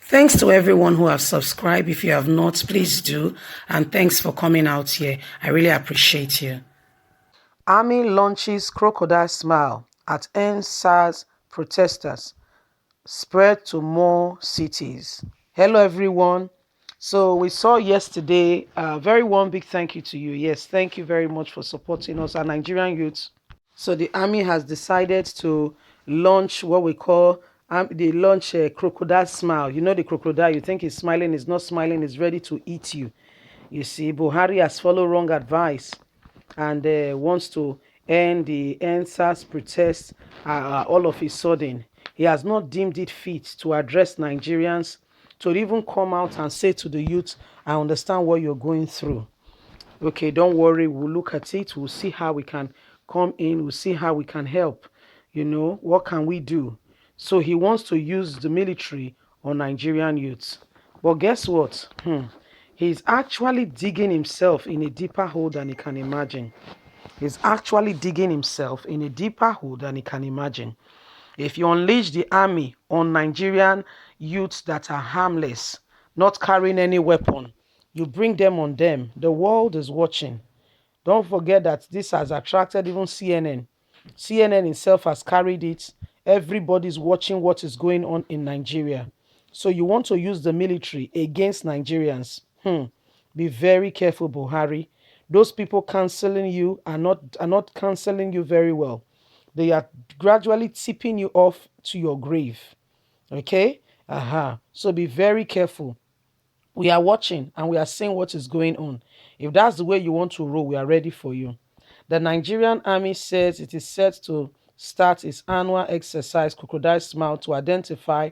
Thanks to everyone who have subscribed. If you have not, please do. And thanks for coming out here. I really appreciate you. Army launches Crocodile Smile at End SARS protesters. Spread to more cities. Hello, everyone. So we saw yesterday, very one big thank you to you. Yes, thank you very much for supporting us, our Nigerian youths. So the army has decided to launch what we call they launch a crocodile smile. You know the crocodile, you think he's smiling, he's not smiling, he's ready to eat you. You see, Buhari has followed wrong advice and wants to end the NSAS protest all of a sudden. He has not deemed it fit to address Nigerians, to even come out and say to the youth, I understand what you're going through. Okay, don't worry, we'll look at it, we'll see how we can come in, we'll see how we can help. What can we do? So he wants to use the military on Nigerian youths. But guess what? He's actually digging himself in a deeper hole than he can imagine. He's actually digging himself in a deeper hole than he can imagine. If you unleash the army on Nigerian youths that are harmless, not carrying any weapon, you bring them on them, the world is watching. Don't forget that this has attracted even CNN. CNN itself has carried it. Everybody's watching what is going on in Nigeria. So you want to use the military against Nigerians. Be very careful, Buhari. Those people canceling you are not canceling you very well. They are gradually tipping you off to your grave. Okay? So be very careful. We are watching and we are seeing what is going on. If that's the way you want to roll, we are ready for you. The Nigerian army says it is set to start its annual exercise, Crocodile Smile, to identify,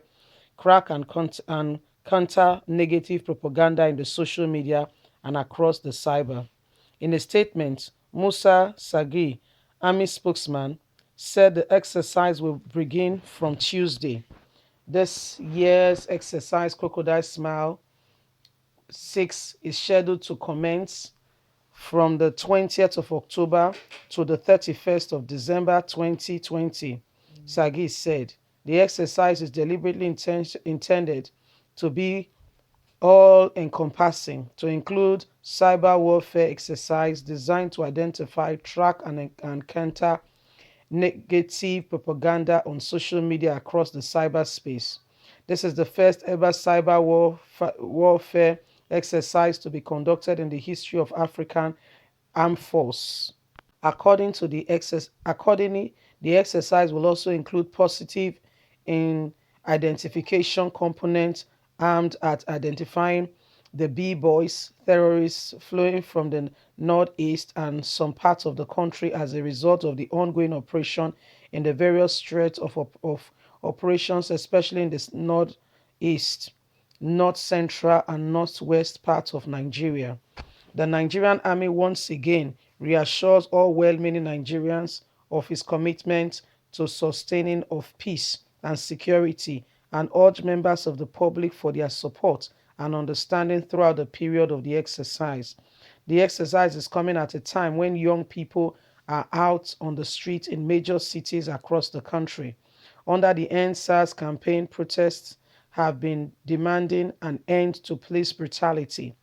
crack, and counter negative propaganda in the social media and across the cyber. In a statement, Musa Sagi, army spokesman, said the exercise will begin from Tuesday. This year's exercise, Crocodile Smile 6, is scheduled to commence from the 20th of October to the 31st of December 2020, Sagi said. The exercise is deliberately intended to be all-encompassing, to include cyber warfare exercise designed to identify, track, and counter negative propaganda on social media across the cyberspace. This is the first ever cyber warfare exercise to be conducted in the history of African armed force. Accordingly, the exercise will also include positive in identification components aimed at identifying the B-boys, terrorists flowing from the northeast and some parts of the country as a result of the ongoing operation in the various threats of operations, especially in the northeast, north central, and northwest parts of Nigeria. The Nigerian army once again reassures all well-meaning Nigerians of its commitment to sustaining of peace and security and urge members of the public for their support and understanding throughout the period of the exercise. The exercise is coming at a time when young people are out on the street in major cities across the country. Under the End SARS campaign, protests have been demanding an end to police brutality.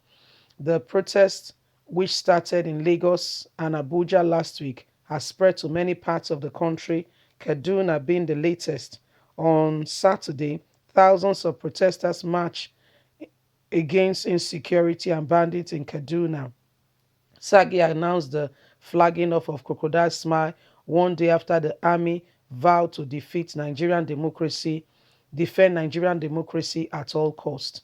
The protest, which started in Lagos and Abuja last week, has spread to many parts of the country, Kaduna being the latest. On Saturday, thousands of protesters marched against insecurity and bandits in Kaduna. Sagi announced the flagging off of Crocodile Smile one day after the army vowed to defend Nigerian democracy at all costs.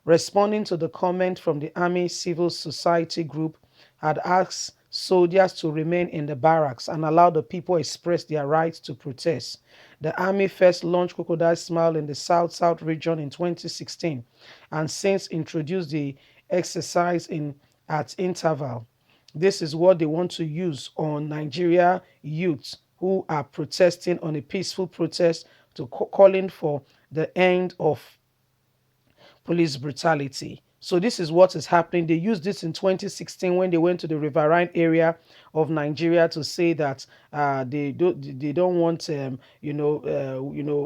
Responding to the comment from the Army Civil Society group, had asked soldiers to remain in the barracks and allow the people express their rights to protest. The Army first launched Crocodile Smile in the South-South region in 2016 and since introduced the exercise at interval. This is what they want to use on Nigeria youths who are protesting on a peaceful protest calling for the end of police brutality. So this is what is happening. They used this in 2016 when they went to the riverine area of Nigeria to say that they don't want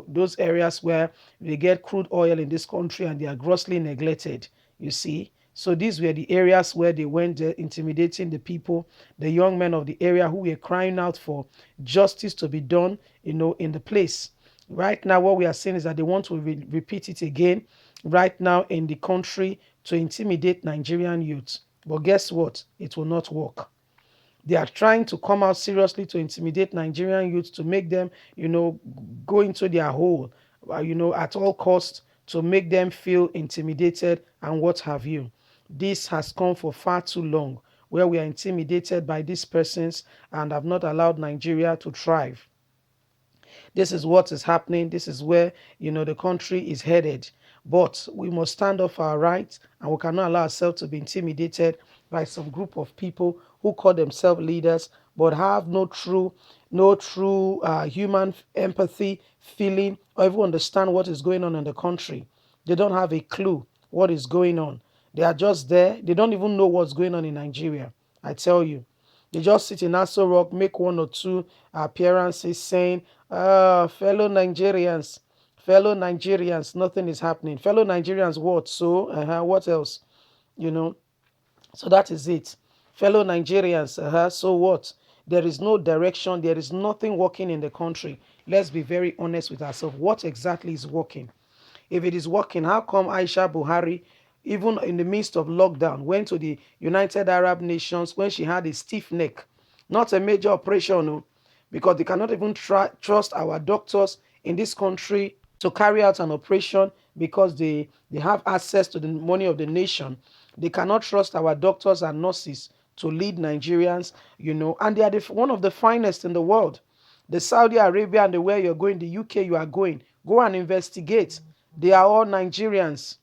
those areas where they get crude oil in this country and they are grossly neglected. You see. So these were the areas where they went there, intimidating the people, the young men of the area who were crying out for justice to be done, in the place. Right now, what we are seeing is that they want to repeat it again right now in the country to intimidate Nigerian youth. But guess what? It will not work. They are trying to come out seriously to intimidate Nigerian youth, to make them, go into their hole, at all costs, to make them feel intimidated and what have you. This has come for far too long, where we are intimidated by these persons and have not allowed Nigeria to thrive. This is what is happening. This is where, the country is headed. But we must stand up for our rights, and we cannot allow ourselves to be intimidated by some group of people who call themselves leaders but have no true human empathy, feeling, or even understand what is going on in the country. They don't have a clue what is going on. They are just there. They don't even know what's going on in Nigeria. I tell you. They just sit in Aso Rock, make one or two appearances saying, fellow Nigerians, nothing is happening. Fellow Nigerians, what? So, what else? You know, so that is it. Fellow Nigerians, so what? There is no direction. There is nothing working in the country. Let's be very honest with ourselves. What exactly is working? If it is working, how come Aisha Buhari, even in the midst of lockdown, went to the United Arab Nations when she had a stiff neck? Not a major operation, no, because they cannot even trust our doctors in this country to carry out an operation because they have access to the money of the nation. They cannot trust our doctors and nurses to lead Nigerians, and they are one of the finest in the world. The Saudi Arabia and the where you're going, the UK you are going, go and investigate. They are all Nigerians.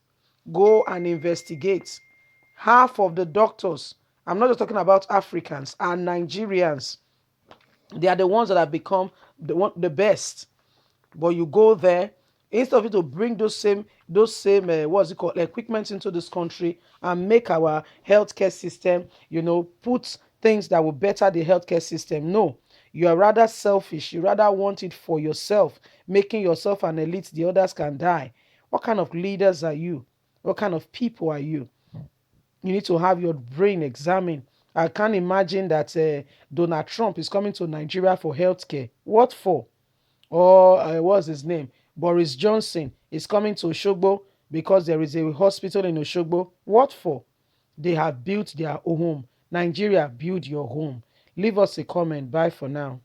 Go and investigate. Half of the doctors, I'm not just talking about Africans, are Nigerians. They are the ones that have become the best. But you go there, instead of it to bring those same what's it called, equipment into this country and make our healthcare system, put things that will better the healthcare system. No, you are rather selfish. You rather want it for yourself, making yourself an elite. The others can die. What kind of leaders are you? What kind of people are you? You need to have your brain examined. I can't imagine that Donald Trump is coming to Nigeria for healthcare. What for? Or what's his name? Boris Johnson is coming to Oshogbo because there is a hospital in Oshogbo. What for? They have built their home. Nigeria, build your home. Leave us a comment. Bye for now.